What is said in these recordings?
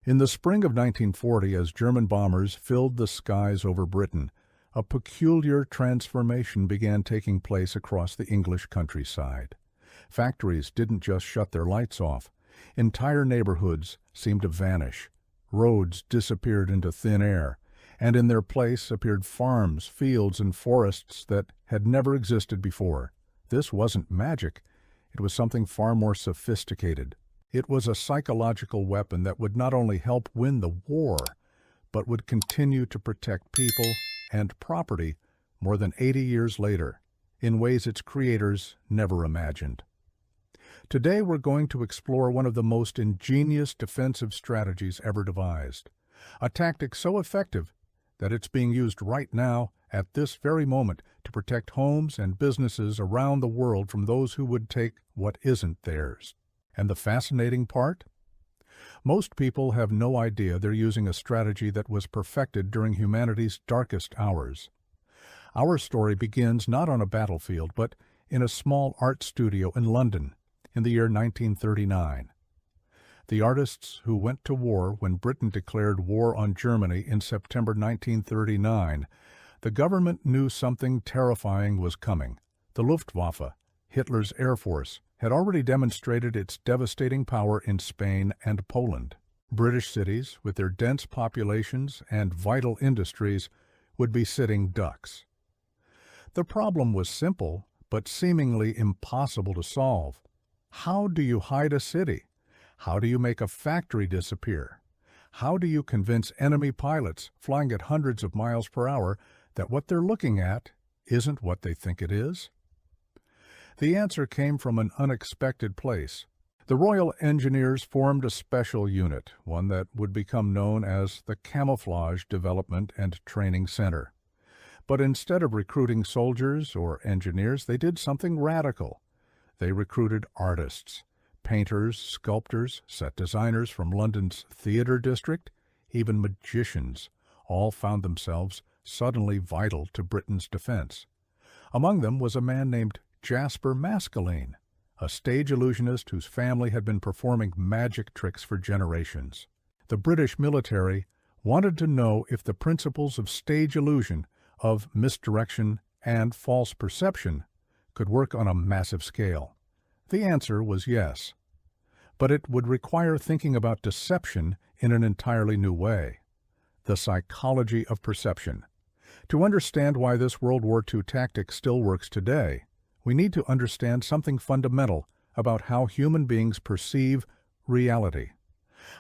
In the spring of 1940, as German bombers filled the skies over Britain, a peculiar transformation began taking place across the English countryside. Factories didn't just shut their lights off. Entire neighborhoods seemed to vanish. Roads disappeared into thin air, and in their place appeared farms, fields, and forests that had never existed before. This wasn't magic. It was something far more sophisticated. It was a psychological weapon that would not only help win the war, but would continue to protect people and property more than 80 years later, in ways its creators never imagined. Today we're going to explore one of the most ingenious defensive strategies ever devised, a tactic so effective that it's being used right now, at this very moment, to protect homes and businesses around the world from those who would take what isn't theirs. And the fascinating part? Most people have no idea they're using a strategy that was perfected during humanity's darkest hours. Our story begins not on a battlefield, but in a small art studio in London in the year 1939. The artists who went to war when Britain declared war on Germany in September 1939, the government knew something terrifying was coming. The Luftwaffe, Hitler's Air Force, had already demonstrated its devastating power in Spain and Poland. British cities, with their dense populations and vital industries, would be sitting ducks. The problem was simple, but seemingly impossible to solve. How do you hide a city? How do you make a factory disappear? How do you convince enemy pilots flying at hundreds of miles per hour that what they're looking at isn't what they think it is? The answer came from an unexpected place. The Royal Engineers formed a special unit, one that would become known as the Camouflage Development and Training Center. But instead of recruiting soldiers or engineers, they did something radical. They recruited artists, painters, sculptors, set designers from London's theatre district, even magicians, all found themselves suddenly vital to Britain's defense. Among them was a man named Jasper Maskelyne, a stage illusionist whose family had been performing magic tricks for generations. The British military wanted to know if the principles of stage illusion, of misdirection and false perception, could work on a massive scale. The answer was yes. But it would require thinking about deception in an entirely new way. The psychology of perception. To understand why this World War II tactic still works today, we need to understand something fundamental about how human beings perceive reality.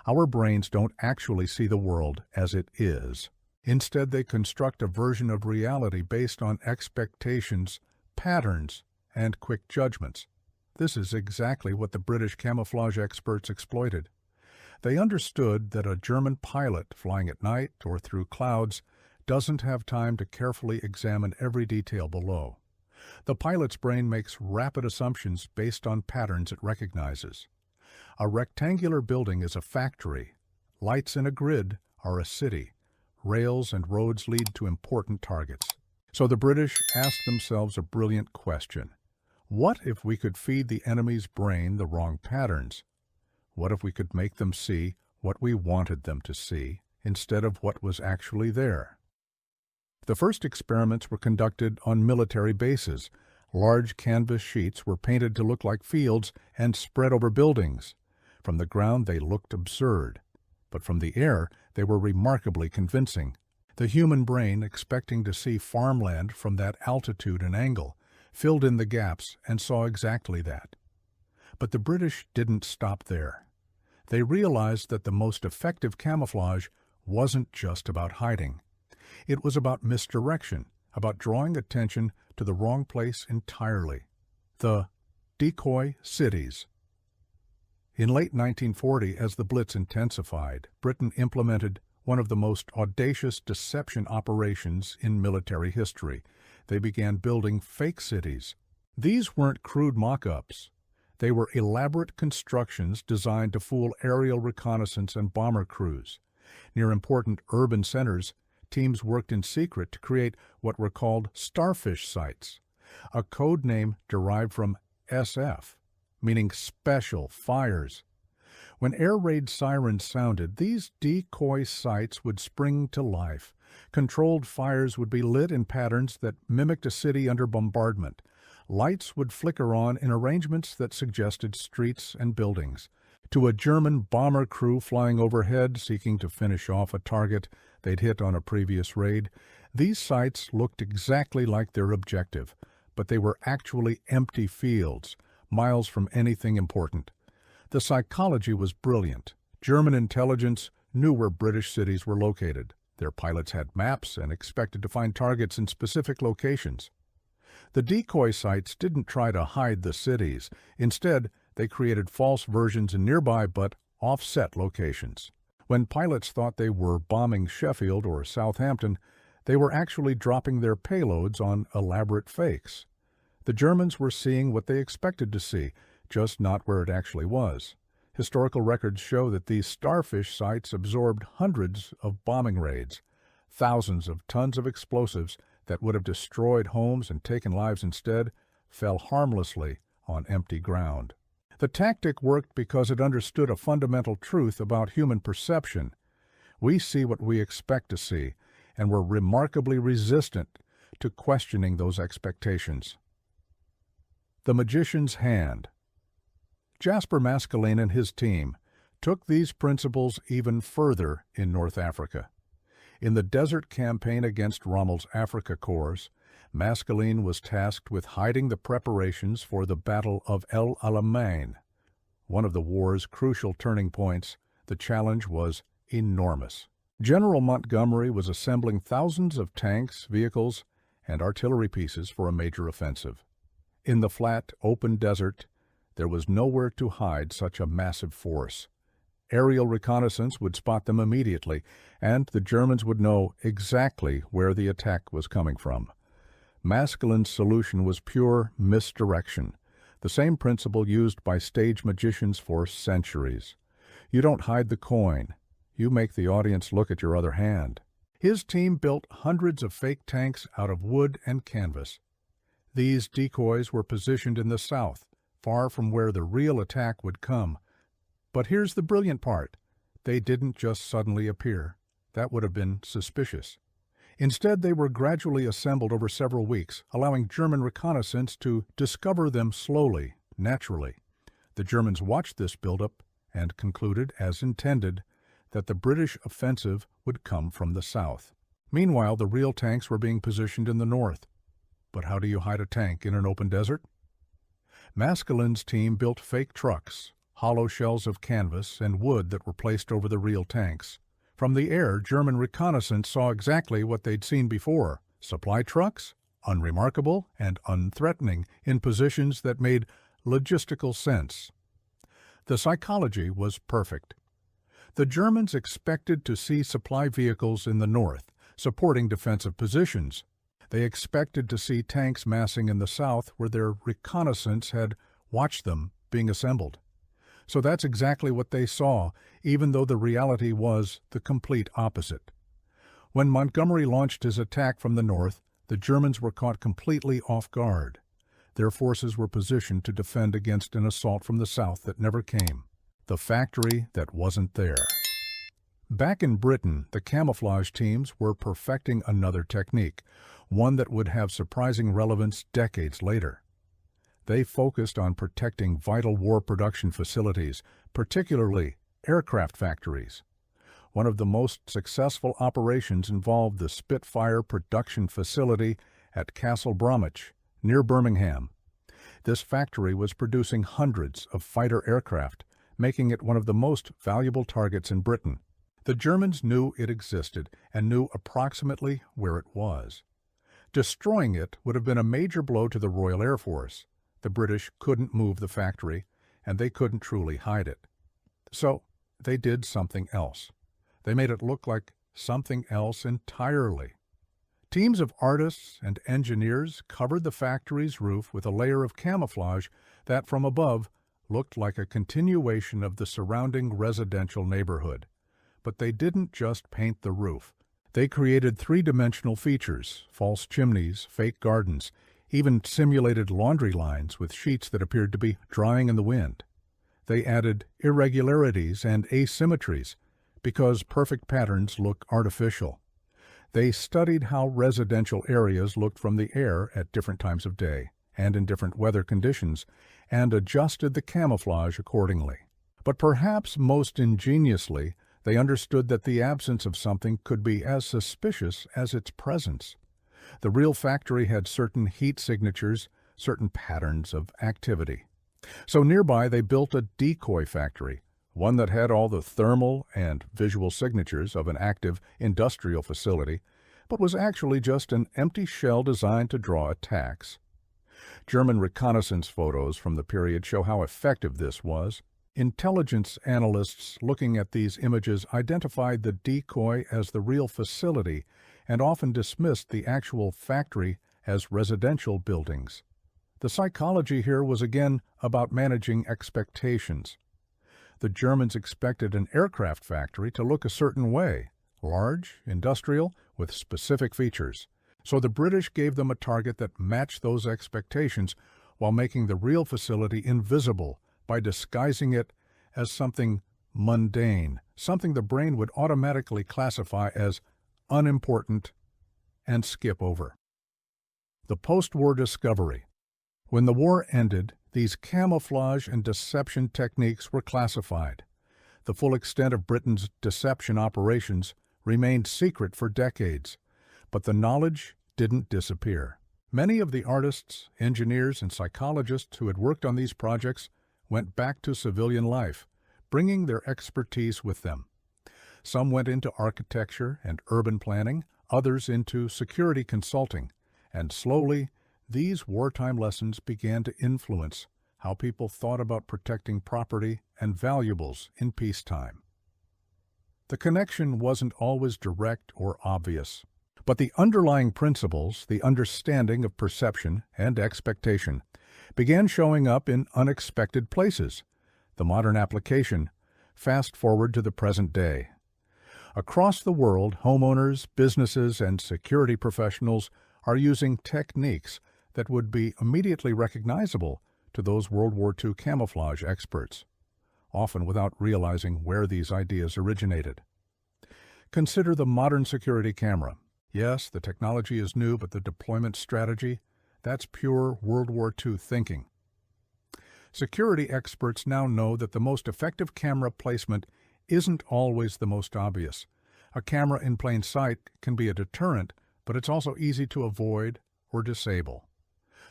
Our brains don't actually see the world as it is. Instead, they construct a version of reality based on expectations, patterns, and quick judgments. This is exactly what the British camouflage experts exploited. They understood that a German pilot flying at night or through clouds doesn't have time to carefully examine every detail below. The pilot's brain makes rapid assumptions based on patterns it recognizes. A rectangular building is a factory. Lights in a grid are a city. Rails and roads lead to important targets. So the British asked themselves a brilliant question. What if we could feed the enemy's brain the wrong patterns? What if we could make them see what we wanted them to see instead of what was actually there? The first experiments were conducted on military bases. Large canvas sheets were painted to look like fields and spread over buildings. From the ground they looked absurd, but from the air they were remarkably convincing. The human brain, expecting to see farmland from that altitude and angle, filled in the gaps and saw exactly that. But the British didn't stop there. They realized that the most effective camouflage wasn't just about hiding. It was about misdirection, about drawing attention to the wrong place entirely. The decoy cities. In late 1940, as the Blitz intensified, Britain implemented one of the most audacious deception operations in military history. They began building fake cities. These weren't crude mock-ups. They were elaborate constructions designed to fool aerial reconnaissance and bomber crews. Near important urban centers, teams worked in secret to create what were called starfish sites, a code name derived from SF, meaning special fires. When air raid sirens sounded, these decoy sites would spring to life. Controlled fires would be lit in patterns that mimicked a city under bombardment. Lights would flicker on in arrangements that suggested streets and buildings. To a German bomber crew flying overhead seeking to finish off a target they'd hit on a previous raid, these sites looked exactly like their objective, but they were actually empty fields, miles from anything important. The psychology was brilliant. German intelligence knew where British cities were located. Their pilots had maps and expected to find targets in specific locations. The decoy sites didn't try to hide the cities. Instead, they created false versions in nearby but offset locations. When pilots thought they were bombing Sheffield or Southampton, they were actually dropping their payloads on elaborate fakes. The Germans were seeing what they expected to see, just not where it actually was. Historical records show that these starfish sites absorbed hundreds of bombing raids, thousands of tons of explosives that would have destroyed homes and taken lives instead, fell harmlessly on empty ground. The tactic worked because it understood a fundamental truth about human perception. We see what we expect to see, and were remarkably resistant to questioning those expectations. The Magician's Hand. Jasper Maskelyne and his team took these principles even further in North Africa. In the desert campaign against Rommel's Afrika Korps, Maskelyne was tasked with hiding the preparations for the Battle of El Alamein. One of the war's crucial turning points, the challenge was enormous. General Montgomery was assembling thousands of tanks, vehicles, and artillery pieces for a major offensive. In the flat, open desert, there was nowhere to hide such a massive force. Aerial reconnaissance would spot them immediately, and the Germans would know exactly where the attack was coming from. Maskelyne's solution was pure misdirection, the same principle used by stage magicians for centuries. You don't hide the coin, you make the audience look at your other hand. His team built hundreds of fake tanks out of wood and canvas. These decoys were positioned in the south, far from where the real attack would come. But here's the brilliant part. They didn't just suddenly appear. That would have been suspicious. Instead, they were gradually assembled over several weeks, allowing German reconnaissance to discover them slowly, naturally. The Germans watched this buildup and concluded, as intended, that the British offensive would come from the south. Meanwhile, the real tanks were being positioned in the north. But how do you hide a tank in an open desert? Maskelyne's team built fake trucks, hollow shells of canvas and wood that were placed over the real tanks. From the air, German reconnaissance saw exactly what they'd seen before: supply trucks, unremarkable and unthreatening, in positions that made logistical sense. The psychology was perfect. The Germans expected to see supply vehicles in the north, supporting defensive positions. They expected to see tanks massing in the south where their reconnaissance had watched them being assembled. So that's exactly what they saw, even though the reality was the complete opposite. When Montgomery launched his attack from the north, the Germans were caught completely off guard. Their forces were positioned to defend against an assault from the south that never came. The factory that wasn't there. Back in Britain, the camouflage teams were perfecting another technique, one that would have surprising relevance decades later. They focused on protecting vital war production facilities, particularly aircraft factories. One of the most successful operations involved the Spitfire production facility at Castle Bromwich, near Birmingham. This factory was producing hundreds of fighter aircraft, making it one of the most valuable targets in Britain. The Germans knew it existed and knew approximately where it was. Destroying it would have been a major blow to the Royal Air Force. The British couldn't move the factory, and they couldn't truly hide it. So they did something else. They made it look like something else entirely. Teams of artists and engineers covered the factory's roof with a layer of camouflage that, from above, looked like a continuation of the surrounding residential neighborhood. But they didn't just paint the roof. They created three-dimensional features: false chimneys, fake gardens, even simulated laundry lines with sheets that appeared to be drying in the wind. They added irregularities and asymmetries because perfect patterns look artificial. They studied how residential areas looked from the air at different times of day and in different weather conditions, and adjusted the camouflage accordingly. But perhaps most ingeniously, they understood that the absence of something could be as suspicious as its presence. The real factory had certain heat signatures, certain patterns of activity. So nearby they built a decoy factory, one that had all the thermal and visual signatures of an active industrial facility, but was actually just an empty shell designed to draw attacks. German reconnaissance photos from the period show how effective this was. Intelligence analysts looking at these images identified the decoy as the real facility and often dismissed the actual factory as residential buildings. The psychology here was again about managing expectations. The Germans expected an aircraft factory to look a certain way, large, industrial, with specific features. So the British gave them a target that matched those expectations while making the real facility invisible by disguising it as something mundane, something the brain would automatically classify as unimportant and skip over. The post-war discovery. When the war ended, these camouflage and deception techniques were classified. The full extent of Britain's deception operations remained secret for decades, but the knowledge didn't disappear. Many of the artists, engineers, and psychologists who had worked on these projects went back to civilian life, bringing their expertise with them. Some went into architecture and urban planning, others into security consulting, and slowly, these wartime lessons began to influence how people thought about protecting property and valuables in peacetime. The connection wasn't always direct or obvious, but the underlying principles, the understanding of perception and expectation, began showing up in unexpected places. The modern application, fast forward to the present day. Across the world, homeowners, businesses, and security professionals are using techniques that would be immediately recognizable to those World War II camouflage experts, often without realizing where these ideas originated. Consider the modern security camera. Yes, the technology is new, but the deployment strategy, that's pure World War II thinking. Security experts now know that the most effective camera placement isn't always the most obvious. A camera in plain sight can be a deterrent, but it's also easy to avoid or disable.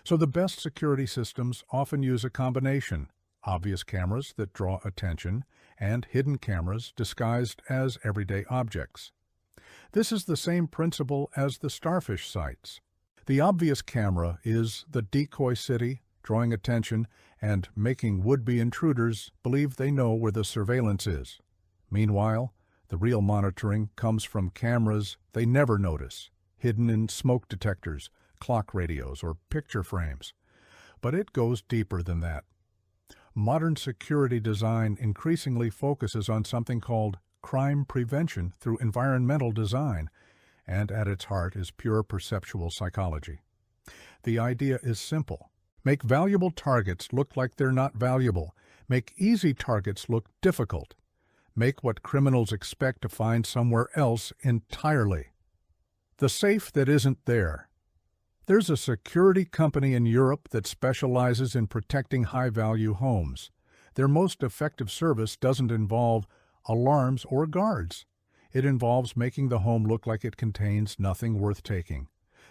So the best security systems often use a combination: obvious cameras that draw attention and hidden cameras disguised as everyday objects. This is the same principle as the starfish sites. The obvious camera is the decoy city, drawing attention and making would-be intruders believe they know where the surveillance is. Meanwhile, the real monitoring comes from cameras they never notice, hidden in smoke detectors, clock radios, or picture frames. But it goes deeper than that. Modern security design increasingly focuses on something called crime prevention through environmental design, and at its heart is pure perceptual psychology. The idea is simple. Make valuable targets look like they're not valuable. Make easy targets look difficult. Make what criminals expect to find somewhere else entirely. The safe that isn't there. There's a security company in Europe that specializes in protecting high-value homes. Their most effective service doesn't involve alarms or guards. It involves making the home look like it contains nothing worth taking.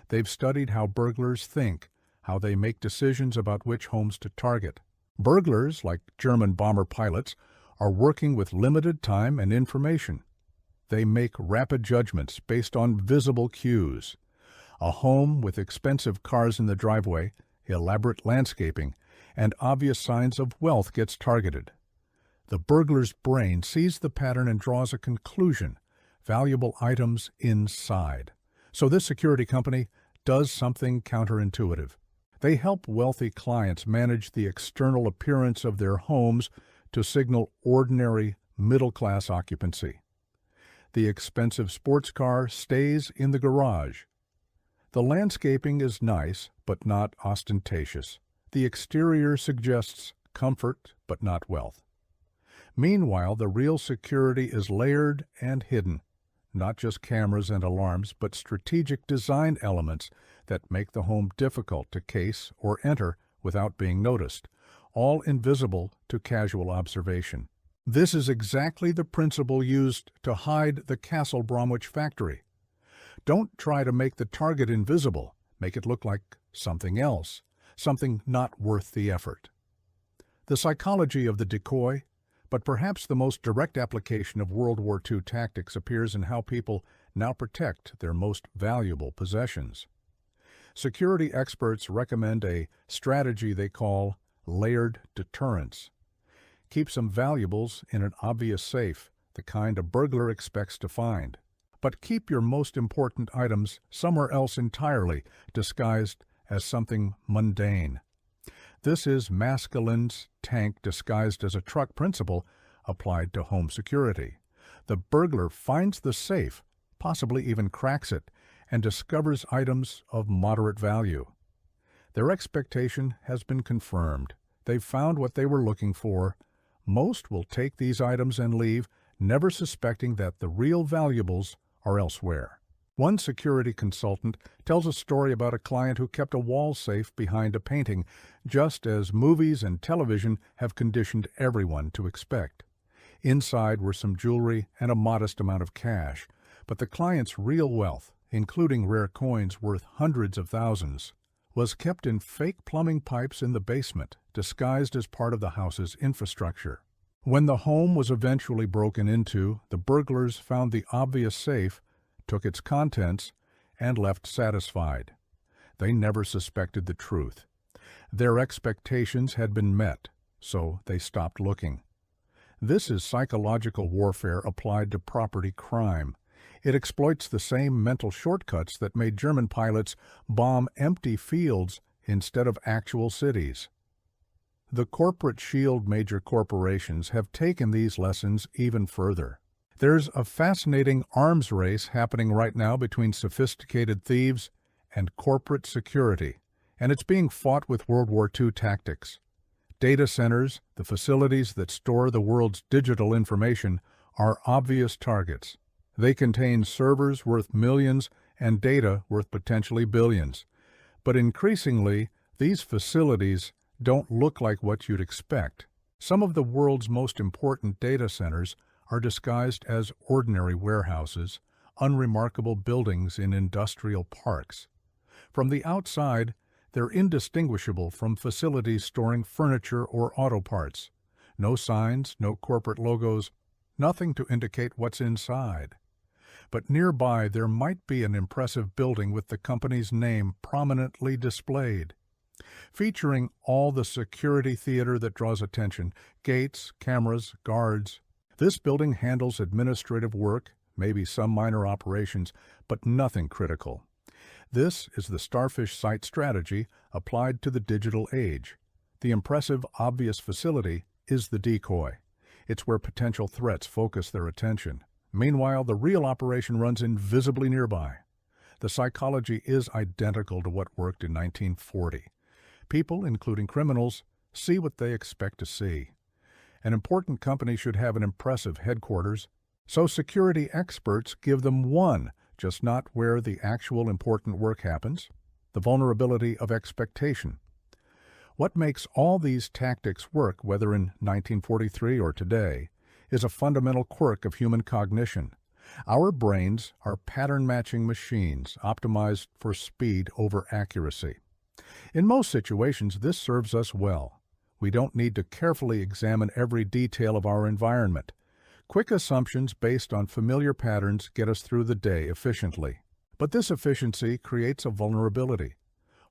They've studied how burglars think, how they make decisions about which homes to target. Burglars, like German bomber pilots, are working with limited time and information. They make rapid judgments based on visible cues. A home with expensive cars in the driveway, elaborate landscaping, and obvious signs of wealth gets targeted. The burglar's brain sees the pattern and draws a conclusion: valuable items inside. So this security company does something counterintuitive. They help wealthy clients manage the external appearance of their homes to signal ordinary, middle-class occupancy. The expensive sports car stays in the garage. The landscaping is nice, but not ostentatious. The exterior suggests comfort, but not wealth. Meanwhile, the real security is layered and hidden. Not just cameras and alarms, but strategic design elements that make the home difficult to case or enter without being noticed, all invisible to casual observation. This is exactly the principle used to hide the Castle Bromwich factory. Don't try to make the target invisible. Make it look like something else, something not worth the effort. The psychology of the decoy, but perhaps the most direct application of World War II tactics, appears in how people now protect their most valuable possessions. Security experts recommend a strategy they call layered deterrence. Keep some valuables in an obvious safe, the kind a burglar expects to find. But keep your most important items somewhere else entirely, disguised as something mundane. This is Maskelyne's tank disguised as a truck principle applied to home security. The burglar finds the safe, possibly even cracks it, and discovers items of moderate value. Their expectation has been confirmed. They've found what they were looking for. Most will take these items and leave, never suspecting that the real valuables are elsewhere. One security consultant tells a story about a client who kept a wall safe behind a painting, just as movies and television have conditioned everyone to expect. Inside were some jewelry and a modest amount of cash, but the client's real wealth, including rare coins worth hundreds of thousands, was kept in fake plumbing pipes in the basement, disguised as part of the house's infrastructure. When the home was eventually broken into, the burglars found the obvious safe, took its contents, and left satisfied. They never suspected the truth. Their expectations had been met, so they stopped looking. This is psychological warfare applied to property crime. It exploits the same mental shortcuts that made German pilots bomb empty fields instead of actual cities. The corporate shield major corporations have taken these lessons even further. There's a fascinating arms race happening right now between sophisticated thieves and corporate security, and it's being fought with World War II tactics. Data centers, the facilities that store the world's digital information, are obvious targets. They contain servers worth millions and data worth potentially billions. But increasingly, these facilities don't look like what you'd expect. Some of the world's most important data centers are disguised as ordinary warehouses, unremarkable buildings in industrial parks. From the outside, they're indistinguishable from facilities storing furniture or auto parts. No signs, no corporate logos, nothing to indicate what's inside. But nearby there might be an impressive building with the company's name prominently displayed, featuring all the security theater that draws attention, gates, cameras, guards. This building handles administrative work, maybe some minor operations, but nothing critical. This is the starfish site strategy applied to the digital age. The impressive, obvious facility is the decoy. It's where potential threats focus their attention. Meanwhile, the real operation runs invisibly nearby. The psychology is identical to what worked in 1940. People, including criminals, see what they expect to see. An important company should have an impressive headquarters, so security experts give them one, just not where the actual important work happens. The vulnerability of expectation. What makes all these tactics work, whether in 1943 or today, is a fundamental quirk of human cognition. Our brains are pattern-matching machines optimized for speed over accuracy. In most situations, this serves us well. We don't need to carefully examine every detail of our environment. Quick assumptions based on familiar patterns get us through the day efficiently. But this efficiency creates a vulnerability.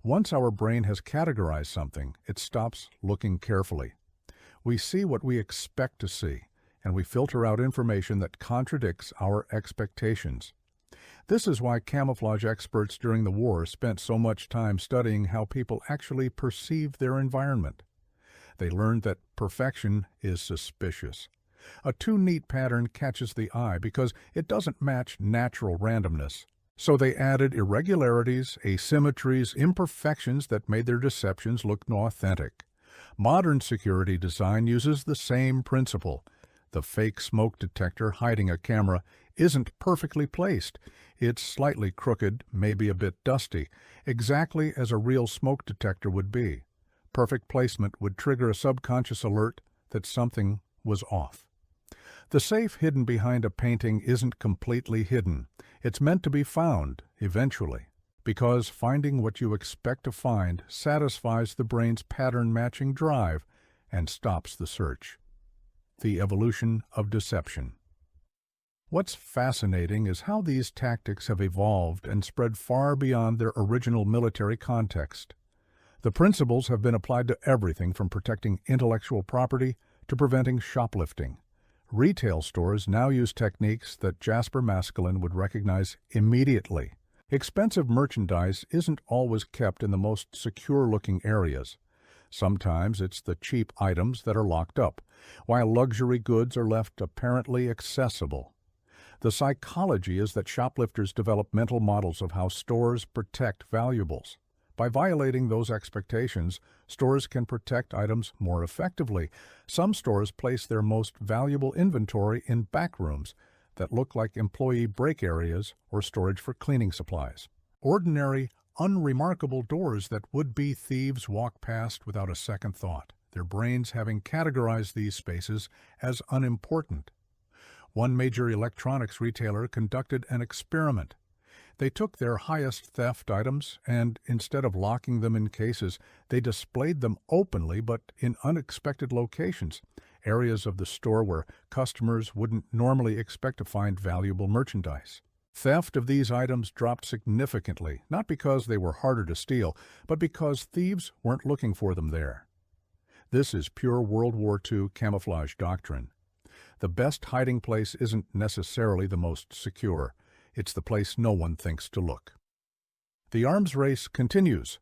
Once our brain has categorized something, it stops looking carefully. We see what we expect to see, and we filter out information that contradicts our expectations. This is why camouflage experts during the war spent so much time studying how people actually perceive their environment. They learned that perfection is suspicious. A too neat pattern catches the eye because it doesn't match natural randomness. So they added irregularities, asymmetries, imperfections that made their deceptions look authentic. Modern security design uses the same principle. The fake smoke detector hiding a camera isn't perfectly placed. It's slightly crooked, maybe a bit dusty, exactly as a real smoke detector would be. Perfect placement would trigger a subconscious alert that something was off. The safe hidden behind a painting isn't completely hidden. It's meant to be found, eventually, because finding what you expect to find satisfies the brain's pattern-matching drive and stops the search. The evolution of deception. What's fascinating is how these tactics have evolved and spread far beyond their original military context. The principles have been applied to everything from protecting intellectual property to preventing shoplifting. Retail stores now use techniques that Jasper Maskelyne would recognize immediately. Expensive merchandise isn't always kept in the most secure-looking areas. Sometimes it's the cheap items that are locked up, while luxury goods are left apparently accessible. The psychology is that shoplifters develop mental models of how stores protect valuables. By violating those expectations, stores can protect items more effectively. Some stores place their most valuable inventory in back rooms that look like employee break areas or storage for cleaning supplies. Ordinary, unremarkable doors that would-be thieves walk past without a second thought, their brains having categorized these spaces as unimportant. One major electronics retailer conducted an experiment. They took their highest theft items and, instead of locking them in cases, they displayed them openly but in unexpected locations, areas of the store where customers wouldn't normally expect to find valuable merchandise. Theft of these items dropped significantly, not because they were harder to steal, but because thieves weren't looking for them there. This is pure World War II camouflage doctrine. The best hiding place isn't necessarily the most secure. It's the place no one thinks to look. The arms race continues.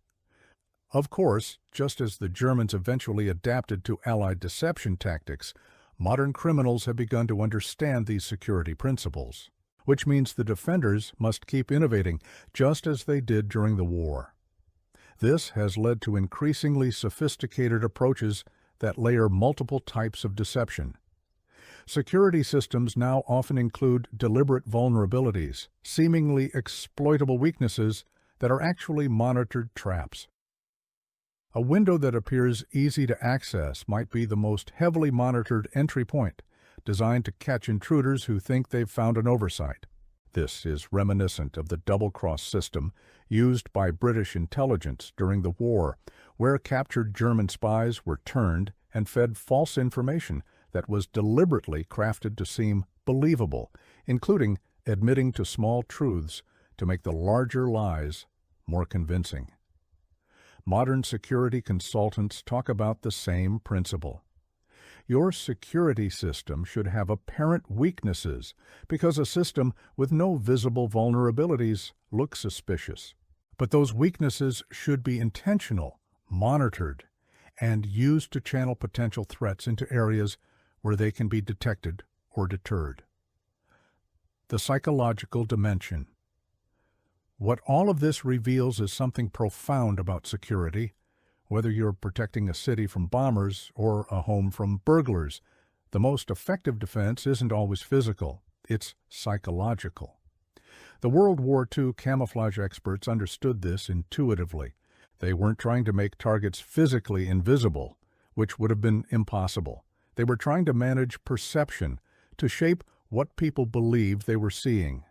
Of course, just as the Germans eventually adapted to Allied deception tactics, modern criminals have begun to understand these security principles, which means the defenders must keep innovating, just as they did during the war. This has led to increasingly sophisticated approaches that layer multiple types of deception. Security systems now often include deliberate vulnerabilities, seemingly exploitable weaknesses that are actually monitored traps. A window that appears easy to access might be the most heavily monitored entry point, designed to catch intruders who think they've found an oversight. This is reminiscent of the double-cross system used by British intelligence during the war, where captured German spies were turned and fed false information that was deliberately crafted to seem believable, including admitting to small truths to make the larger lies more convincing. Modern security consultants talk about the same principle. Your security system should have apparent weaknesses because a system with no visible vulnerabilities looks suspicious. But those weaknesses should be intentional, monitored, and used to channel potential threats into areas where they can be detected or deterred. The psychological dimension. What all of this reveals is something profound about security. Whether you're protecting a city from bombers or a home from burglars, the most effective defense isn't always physical, it's psychological. The World War II camouflage experts understood this intuitively. They weren't trying to make targets physically invisible, which would have been impossible. They were trying to manage perception, to shape what people believed they were seeing.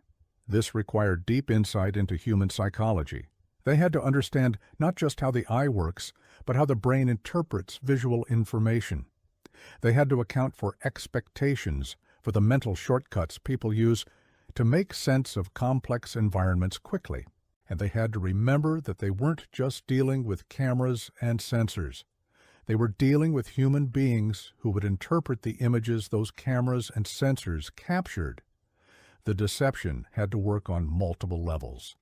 This required deep insight into human psychology. They had to understand not just how the eye works, but how the brain interprets visual information. They had to account for expectations, for the mental shortcuts people use to make sense of complex environments quickly. And they had to remember that they weren't just dealing with cameras and sensors. They were dealing with human beings who would interpret the images those cameras and sensors captured. The deception had to work on multiple levels: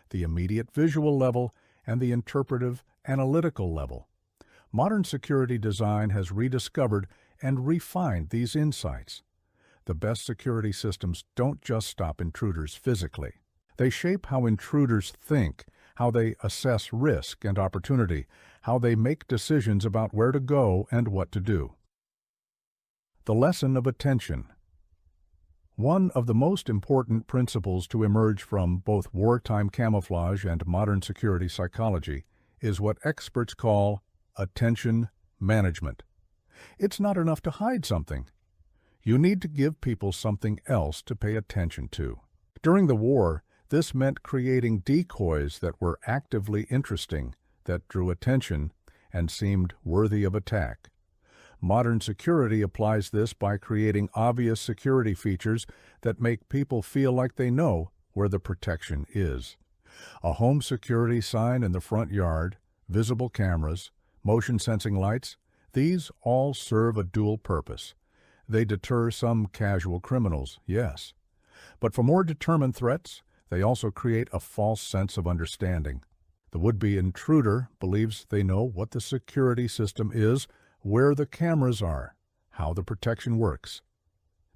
the immediate visual level and the interpretive, analytical level. Modern security design has rediscovered and refined these insights. The best security systems don't just stop intruders physically. They shape how intruders think, how they assess risk and opportunity, how they make decisions about where to go and what to do. The lesson of attention. One of the most important principles to emerge from both wartime camouflage and modern security psychology is what experts call attention management. It's not enough to hide something. You need to give people something else to pay attention to. During the war, this meant creating decoys that were actively interesting, that drew attention, and seemed worthy of attack. Modern security applies this by creating obvious security features that make people feel like they know where the protection is. A home security sign in the front yard, visible cameras, motion-sensing lights, these all serve a dual purpose. They deter some casual criminals, yes. But for more determined threats, they also create a false sense of understanding. The would-be intruder believes they know what the security system is, where the cameras are, how the protection works.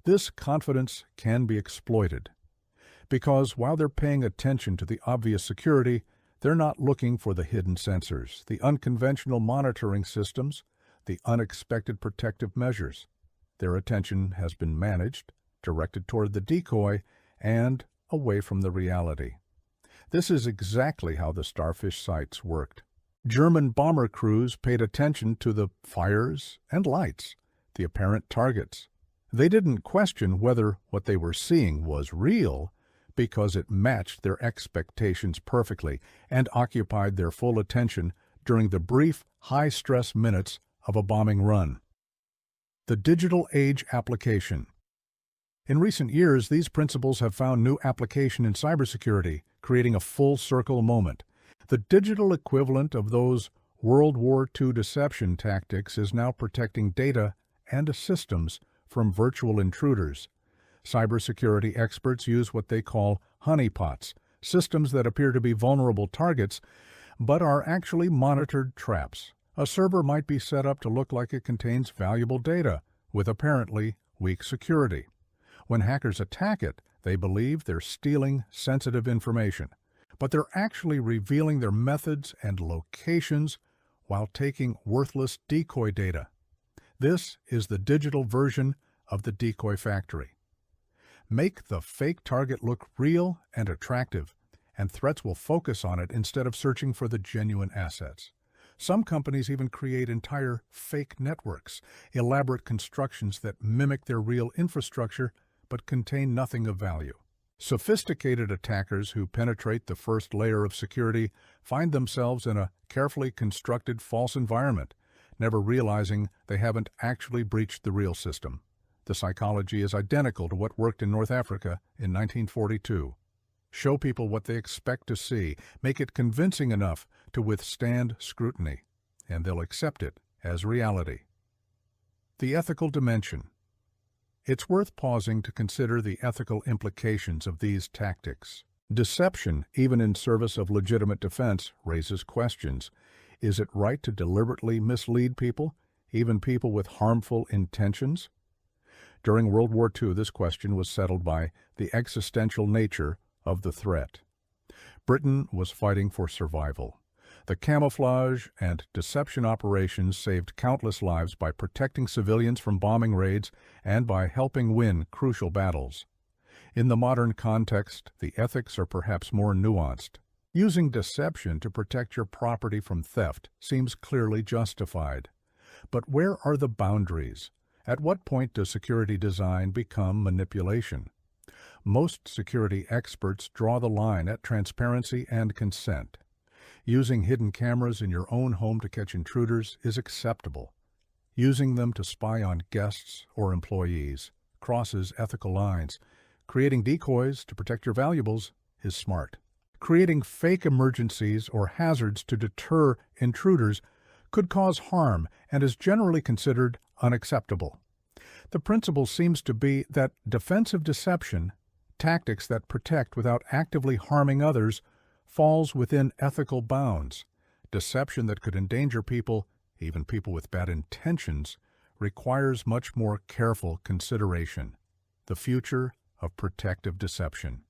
This confidence can be exploited, because while they're paying attention to the obvious security, they're not looking for the hidden sensors, the unconventional monitoring systems, the unexpected protective measures. Their attention has been managed, directed toward the decoy, and away from the reality. This is exactly how the starfish sights worked. German bomber crews paid attention to the fires and lights, the apparent targets. They didn't question whether what they were seeing was real, because it matched their expectations perfectly and occupied their full attention during the brief, high-stress minutes of a bombing run. The digital age application. In recent years, these principles have found new application in cybersecurity, creating a full-circle moment. The digital equivalent of those World War II deception tactics is now protecting data and systems from virtual intruders. Cybersecurity experts use what they call honeypots, systems that appear to be vulnerable targets, but are actually monitored traps. A server might be set up to look like it contains valuable data, with apparently weak security. When hackers attack it, they believe they're stealing sensitive information, but they're actually revealing their methods and locations while taking worthless decoy data. This is the digital version of the decoy factory. Make the fake target look real and attractive, and threats will focus on it instead of searching for the genuine assets. Some companies even create entire fake networks, elaborate constructions that mimic their real infrastructure but contain nothing of value. Sophisticated attackers who penetrate the first layer of security find themselves in a carefully constructed false environment, never realizing they haven't actually breached the real system. The psychology is identical to what worked in North Africa in 1942. Show people what they expect to see, make it convincing enough to withstand scrutiny, and they'll accept it as reality. The ethical dimension. It's worth pausing to consider the ethical implications of these tactics. Deception, even in service of legitimate defense, raises questions. Is it right to deliberately mislead people, even people with harmful intentions? During World War II, this question was settled by the existential nature of the threat. Britain was fighting for survival. The camouflage and deception operations saved countless lives by protecting civilians from bombing raids and by helping win crucial battles. In the modern context, the ethics are perhaps more nuanced. Using deception to protect your property from theft seems clearly justified. But where are the boundaries? At what point does security design become manipulation? Most security experts draw the line at transparency and consent. Using hidden cameras in your own home to catch intruders is acceptable. Using them to spy on guests or employees crosses ethical lines. Creating decoys to protect your valuables is smart. Creating fake emergencies or hazards to deter intruders could cause harm and is generally considered unacceptable. The principle seems to be that defensive deception, tactics that protect without actively harming others, falls within ethical bounds. Deception that could endanger people, even people with bad intentions, requires much more careful consideration. The future of protective deception.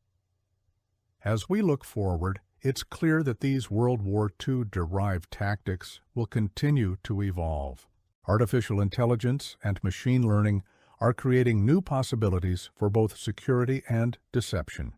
As we look forward, it's clear that these World War II-derived tactics will continue to evolve. Artificial intelligence and machine learning are creating new possibilities for both security and deception.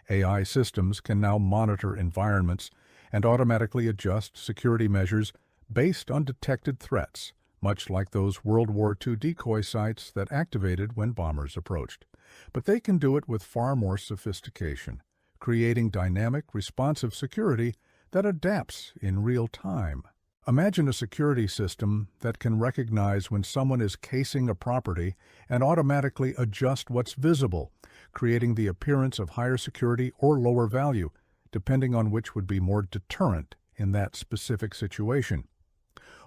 AI systems can now monitor environments and automatically adjust security measures based on detected threats, much like those World War II decoy sites that activated when bombers approached. But they can do it with far more sophistication, creating dynamic, responsive security that adapts in real time. Imagine a security system that can recognize when someone is casing a property and automatically adjust what's visible, creating the appearance of higher security or lower value, depending on which would be more deterrent in that specific situation.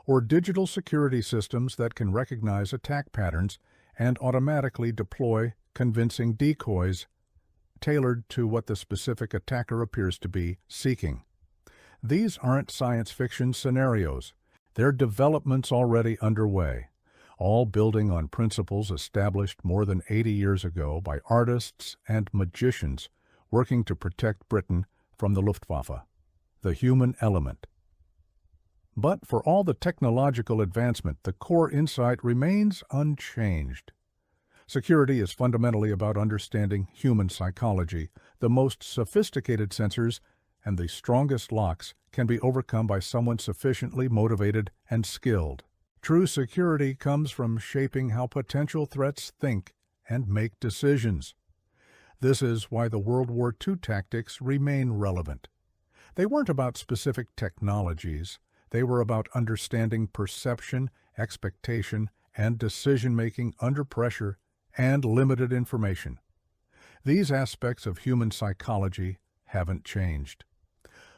Or digital security systems that can recognize attack patterns and automatically deploy convincing decoys tailored to what the specific attacker appears to be seeking. These aren't science fiction scenarios. They're developments already underway, all building on principles established more than 80 years ago by artists and magicians working to protect Britain from the Luftwaffe, the human element. But for all the technological advancement, the core insight remains unchanged. Security is fundamentally about understanding human psychology. The most sophisticated sensors and the strongest locks can be overcome by someone sufficiently motivated and skilled. True security comes from shaping how potential threats think and make decisions. This is why the World War II tactics remain relevant. They weren't about specific technologies. They were about understanding perception, expectation, and decision-making under pressure and limited information. These aspects of human psychology haven't changed.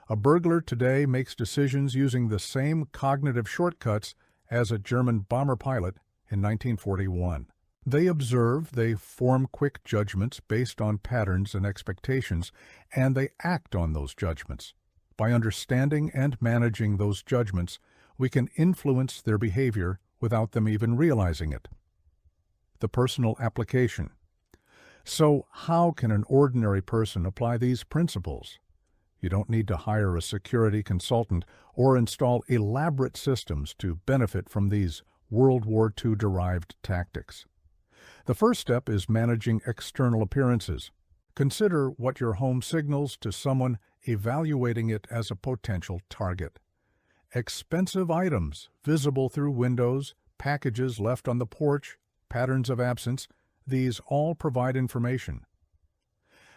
A burglar today makes decisions using the same cognitive shortcuts as a German bomber pilot in 1941. They observe, they form quick judgments based on patterns and expectations, and they act on those judgments. By understanding and managing those judgments, we can influence their behavior without them even realizing it. The personal application. So, how can an ordinary person apply these principles? You don't need to hire a security consultant or install elaborate systems to benefit from these World War II-derived tactics. The first step is managing external appearances. Consider what your home signals to someone evaluating it as a potential target. Expensive items visible through windows, packages left on the porch, patterns of absence, these all provide information.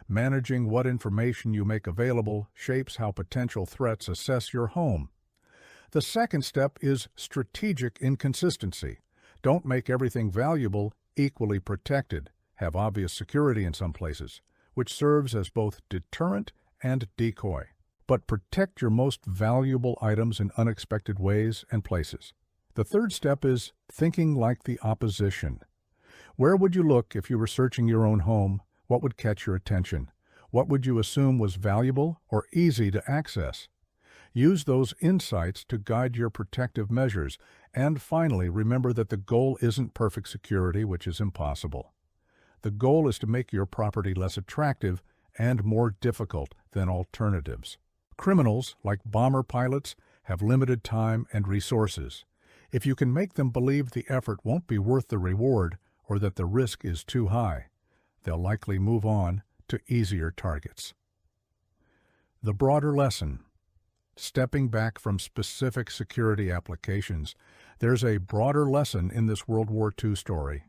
Managing what information you make available shapes how potential threats assess your home. The second step is strategic inconsistency. Don't make everything valuable equally protected. Have obvious security in some places, which serves as both deterrent and decoy. But protect your most valuable items in unexpected ways and places. The third step is thinking like the opposition. Where would you look if you were searching your own home? What would catch your attention? What would you assume was valuable or easy to access? Use those insights to guide your protective measures. And finally, remember that the goal isn't perfect security, which is impossible. The goal is to make your property less attractive and more difficult than alternatives. Criminals, like bomber pilots, have limited time and resources. If you can make them believe the effort won't be worth the reward or that the risk is too high, they'll likely move on to easier targets. The broader lesson. Stepping back from specific security applications, there's a broader lesson in this World War II story.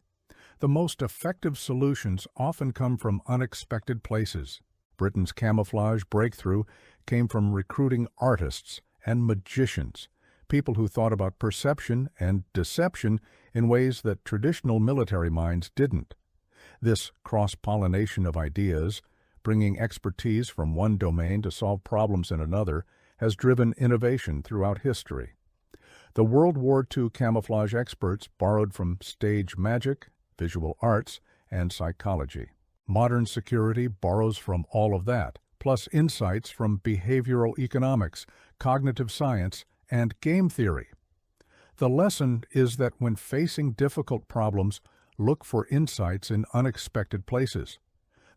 The most effective solutions often come from unexpected places. Britain's camouflage breakthrough came from recruiting artists and magicians, people who thought about perception and deception in ways that traditional military minds didn't. This cross-pollination of ideas, bringing expertise from one domain to solve problems in another, has driven innovation throughout history. The World War II camouflage experts borrowed from stage magic, visual arts, and psychology. Modern security borrows from all of that, plus insights from behavioral economics, cognitive science, and game theory. The lesson is that when facing difficult problems, look for insights in unexpected places.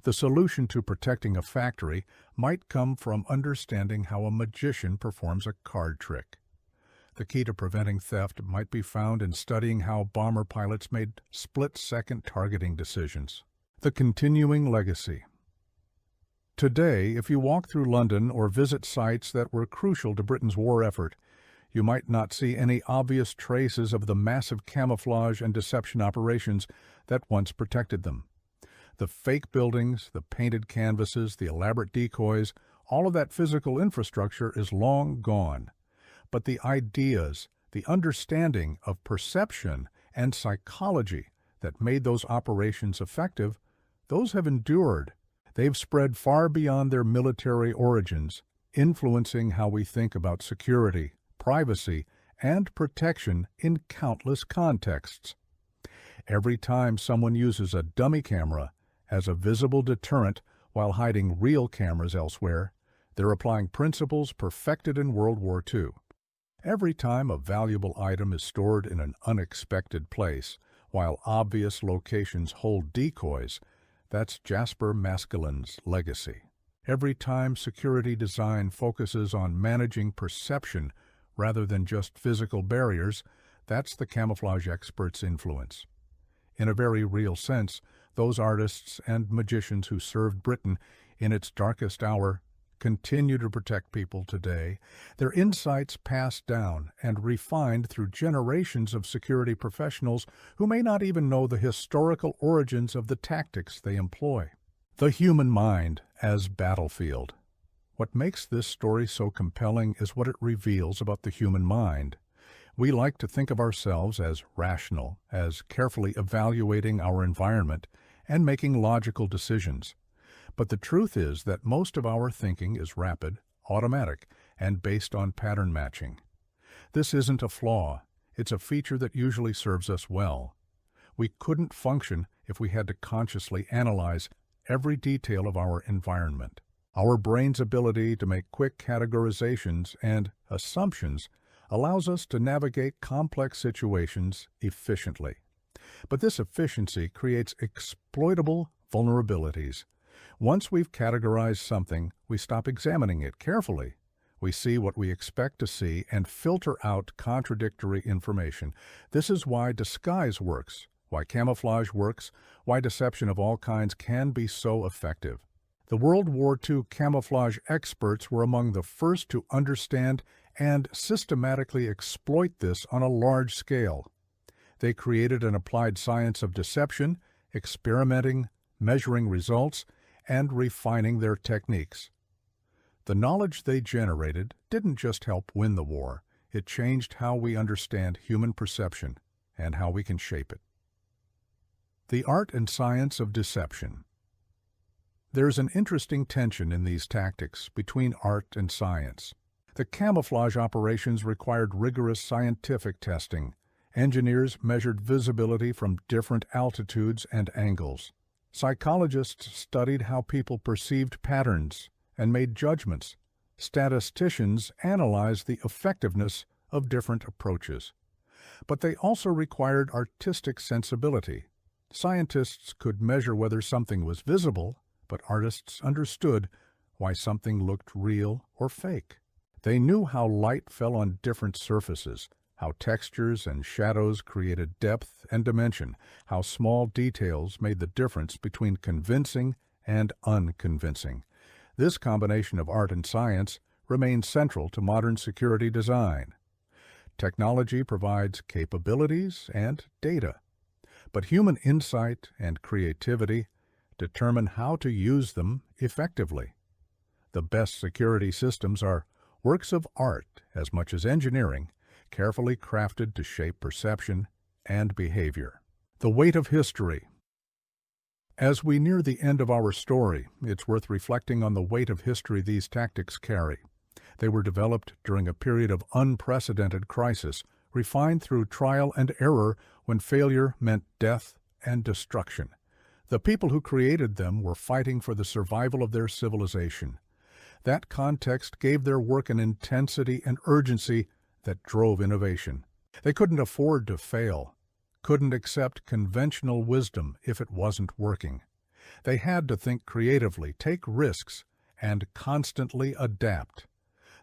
The solution to protecting a factory might come from understanding how a magician performs a card trick. The key to preventing theft might be found in studying how bomber pilots made split-second targeting decisions. The continuing legacy. Today, if you walk through London or visit sites that were crucial to Britain's war effort, you might not see any obvious traces of the massive camouflage and deception operations that once protected them. The fake buildings, the painted canvases, the elaborate decoys, all of that physical infrastructure is long gone. But the ideas, the understanding of perception and psychology that made those operations effective, those have endured. They've spread far beyond their military origins, influencing how we think about security, privacy, and protection in countless contexts. Every time someone uses a dummy camera as a visible deterrent while hiding real cameras elsewhere, they're applying principles perfected in World War II. Every time a valuable item is stored in an unexpected place, while obvious locations hold decoys, that's Jasper Maskelyne's legacy. Every time security design focuses on managing perception rather than just physical barriers, that's the camouflage expert's influence. In a very real sense, those artists and magicians who served Britain in its darkest hour continue to protect people today, their insights passed down and refined through generations of security professionals who may not even know the historical origins of the tactics they employ. The human mind as battlefield. What makes this story so compelling is what it reveals about the human mind. We like to think of ourselves as rational, as carefully evaluating our environment and making logical decisions. But the truth is that most of our thinking is rapid, automatic, and based on pattern matching. This isn't a flaw. It's a feature that usually serves us well. We couldn't function if we had to consciously analyze every detail of our environment. Our brain's ability to make quick categorizations and assumptions allows us to navigate complex situations efficiently. But this efficiency creates exploitable vulnerabilities. Once we've categorized something, we stop examining it carefully. We see what we expect to see and filter out contradictory information. This is why disguise works, why camouflage works, why deception of all kinds can be so effective. The World War II camouflage experts were among the first to understand and systematically exploit this on a large scale. They created an applied science of deception, experimenting, measuring results, and refining their techniques. The knowledge they generated didn't just help win the war, it changed how we understand human perception and how we can shape it. The art and science of deception. There's an interesting tension in these tactics between art and science. The camouflage operations required rigorous scientific testing. Engineers measured visibility from different altitudes and angles. Psychologists studied how people perceived patterns and made judgments. Statisticians analyzed the effectiveness of different approaches. But they also required artistic sensibility. Scientists could measure whether something was visible, but artists understood why something looked real or fake. They knew how light fell on different surfaces, how textures and shadows created depth and dimension, how small details made the difference between convincing and unconvincing. This combination of art and science remains central to modern security design. Technology provides capabilities and data, but human insight and creativity determine how to use them effectively. The best security systems are works of art as much as engineering, carefully crafted to shape perception and behavior. The weight of history. As we near the end of our story, it's worth reflecting on the weight of history these tactics carry. They were developed during a period of unprecedented crisis, refined through trial and error when failure meant death and destruction. The people who created them were fighting for the survival of their civilization. That context gave their work an intensity and urgency that drove innovation. They couldn't afford to fail, couldn't accept conventional wisdom if it wasn't working. They had to think creatively, take risks, and constantly adapt.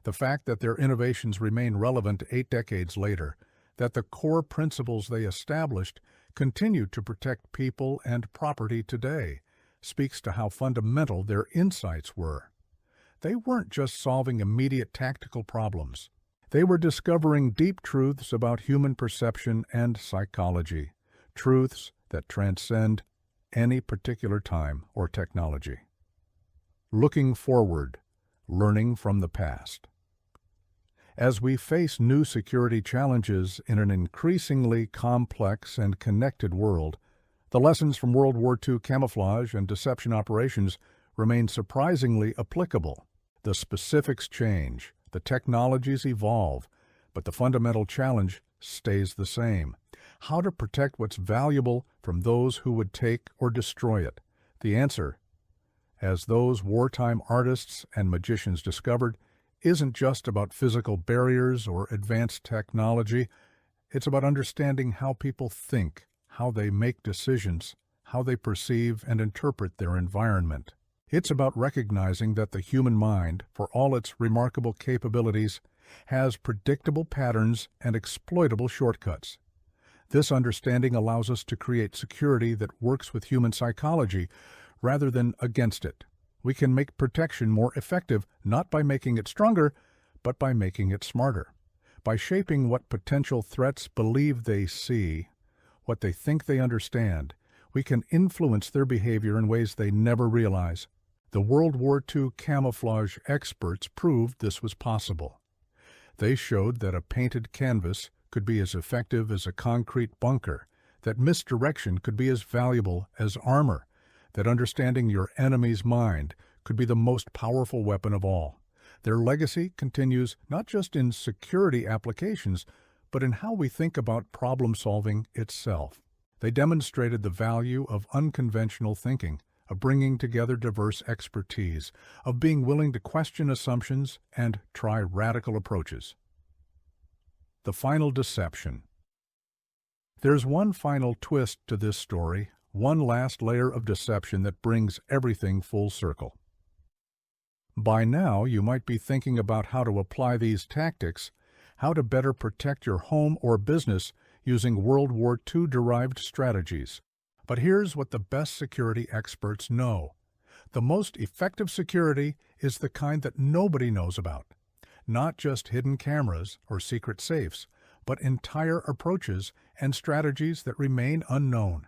The fact that their innovations remain relevant 8 decades later, that the core principles they established continue to protect people and property today, speaks to how fundamental their insights were. They weren't just solving immediate tactical problems. They were discovering deep truths about human perception and psychology, truths that transcend any particular time or technology. Looking forward, learning from the past. As we face new security challenges in an increasingly complex and connected world, the lessons from World War II camouflage and deception operations remain surprisingly applicable. The specifics change, the technologies evolve, but the fundamental challenge stays the same: how to protect what's valuable from those who would take or destroy it. The answer, as those wartime artists and magicians discovered, isn't just about physical barriers or advanced technology. It's about understanding how people think, how they make decisions, how they perceive and interpret their environment. It's about recognizing that the human mind, for all its remarkable capabilities, has predictable patterns and exploitable shortcuts. This understanding allows us to create security that works with human psychology rather than against it. We can make protection more effective not by making it stronger, but by making it smarter. By shaping what potential threats believe they see, what they think they understand, we can influence their behavior in ways they never realize. The World War II camouflage experts proved this was possible. They showed that a painted canvas could be as effective as a concrete bunker, that misdirection could be as valuable as armor, that understanding your enemy's mind could be the most powerful weapon of all. Their legacy continues not just in security applications, but in how we think about problem-solving itself. They demonstrated the value of unconventional thinking, of bringing together diverse expertise, of being willing to question assumptions and try radical approaches. The final deception. There's one final twist to this story, one last layer of deception that brings everything full circle. By now, you might be thinking about how to apply these tactics, how to better protect your home or business using World War II-derived strategies. But here's what the best security experts know. The most effective security is the kind that nobody knows about. Not just hidden cameras or secret safes, but entire approaches and strategies that remain unknown.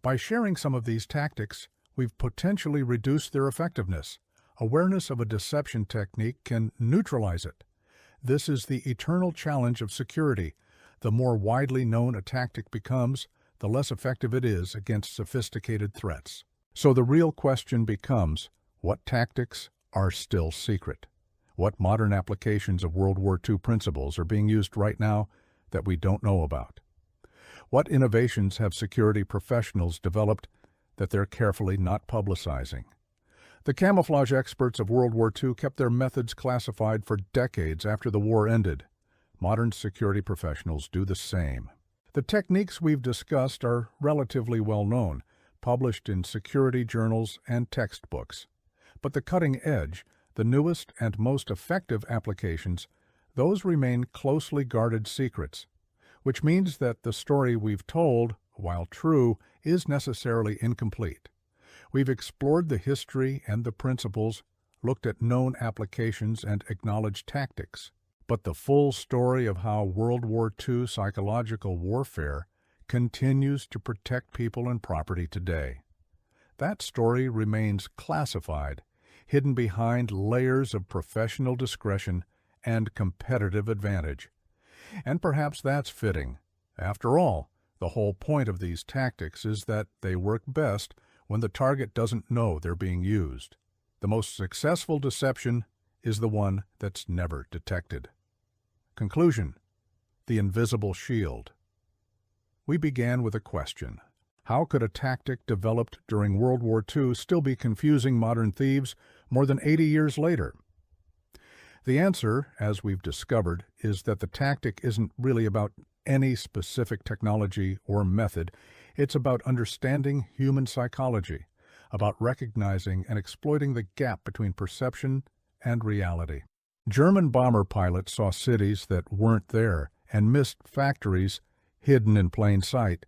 By sharing some of these tactics, we've potentially reduced their effectiveness. Awareness of a deception technique can neutralize it. This is the eternal challenge of security. The more widely known a tactic becomes, the less effective it is against sophisticated threats. So the real question becomes, what tactics are still secret? What modern applications of World War II principles are being used right now that we don't know about? What innovations have security professionals developed that they're carefully not publicizing? The camouflage experts of World War II kept their methods classified for decades after the war ended. Modern security professionals do the same. The techniques we've discussed are relatively well known, published in security journals and textbooks. But the cutting edge, the newest and most effective applications, those remain closely guarded secrets, which means that the story we've told, while true, is necessarily incomplete. We've explored the history and the principles, looked at known applications and acknowledged tactics. But the full story of how World War II psychological warfare continues to protect people and property today. That story remains classified, hidden behind layers of professional discretion and competitive advantage. And perhaps that's fitting. After all, the whole point of these tactics is that they work best when the target doesn't know they're being used. The most successful deception is the one that's never detected. Conclusion: the invisible shield. We began with a question. How could a tactic developed during World War II still be confusing modern thieves more than 80 years later? The answer, as we've discovered, is that the tactic isn't really about any specific technology or method. It's about understanding human psychology, about recognizing and exploiting the gap between perception and reality. German bomber pilots saw cities that weren't there and missed factories hidden in plain sight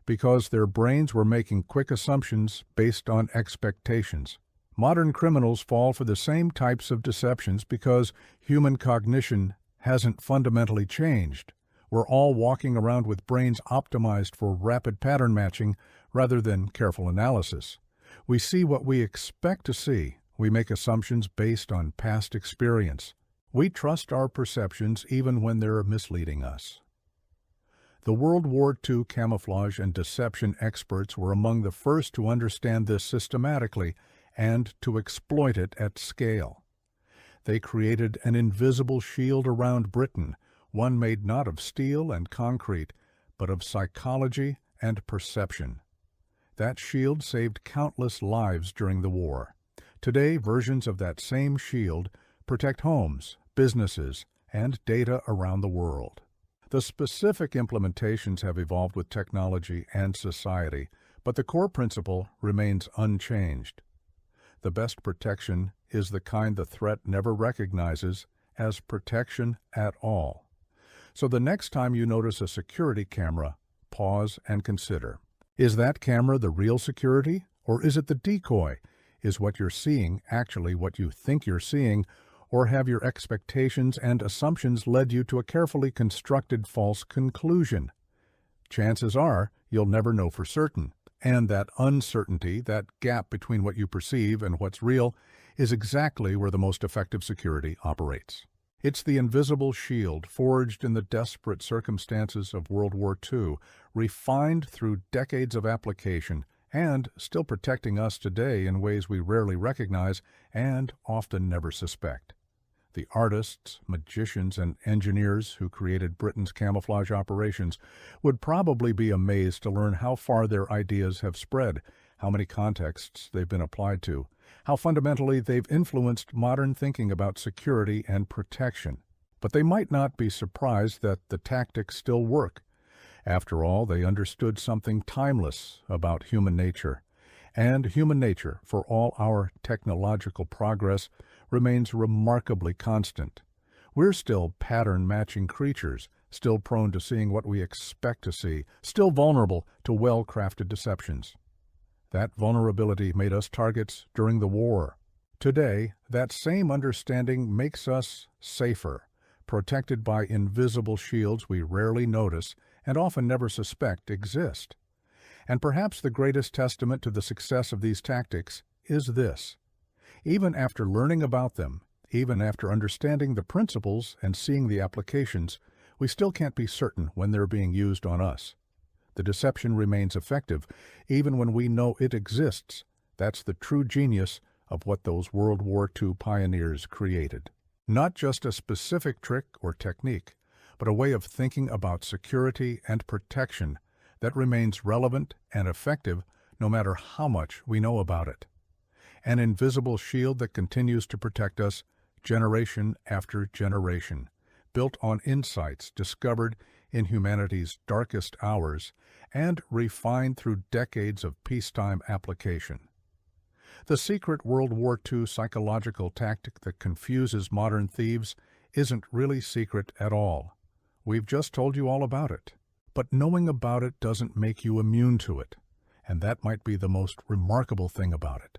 because their brains were making quick assumptions based on expectations. Modern criminals fall for the same types of deceptions because human cognition hasn't fundamentally changed. We're all walking around with brains optimized for rapid pattern matching rather than careful analysis. We see what we expect to see. We make assumptions based on past experience. We trust our perceptions even when they're misleading us. The World War II camouflage and deception experts were among the first to understand this systematically and to exploit it at scale. They created an invisible shield around Britain, one made not of steel and concrete, but of psychology and perception. That shield saved countless lives during the war. Today, versions of that same shield protect homes, businesses, and data around the world. The specific implementations have evolved with technology and society, but the core principle remains unchanged. The best protection is the kind the threat never recognizes as protection at all. So the next time you notice a security camera, pause and consider. Is that camera the real security, or is it the decoy? Is what you're seeing actually what you think you're seeing, or have your expectations and assumptions led you to a carefully constructed false conclusion? Chances are you'll never know for certain, and that uncertainty, that gap between what you perceive and what's real, is exactly where the most effective security operates. It's the invisible shield forged in the desperate circumstances of World War II, refined through decades of application, and still protecting us today in ways we rarely recognize and often never suspect. The artists, magicians, and engineers who created Britain's camouflage operations would probably be amazed to learn how far their ideas have spread, how many contexts they've been applied to, how fundamentally they've influenced modern thinking about security and protection. But they might not be surprised that the tactics still work. After all, they understood something timeless about human nature. And human nature, for all our technological progress, remains remarkably constant. We're still pattern-matching creatures, still prone to seeing what we expect to see, still vulnerable to well-crafted deceptions. That vulnerability made us targets during the war. Today, that same understanding makes us safer, protected by invisible shields we rarely notice and often never suspect exist. And perhaps the greatest testament to the success of these tactics is this. Even after learning about them, even after understanding the principles and seeing the applications, we still can't be certain when they're being used on us. The deception remains effective, even when we know it exists. That's the true genius of what those World War II pioneers created. Not just a specific trick or technique, but a way of thinking about security and protection that remains relevant and effective no matter how much we know about it. An invisible shield that continues to protect us generation after generation, built on insights discovered in humanity's darkest hours and refined through decades of peacetime application. The secret World War II psychological tactic that confuses modern thieves isn't really secret at all. We've just told you all about it. But knowing about it doesn't make you immune to it, and that might be the most remarkable thing about it.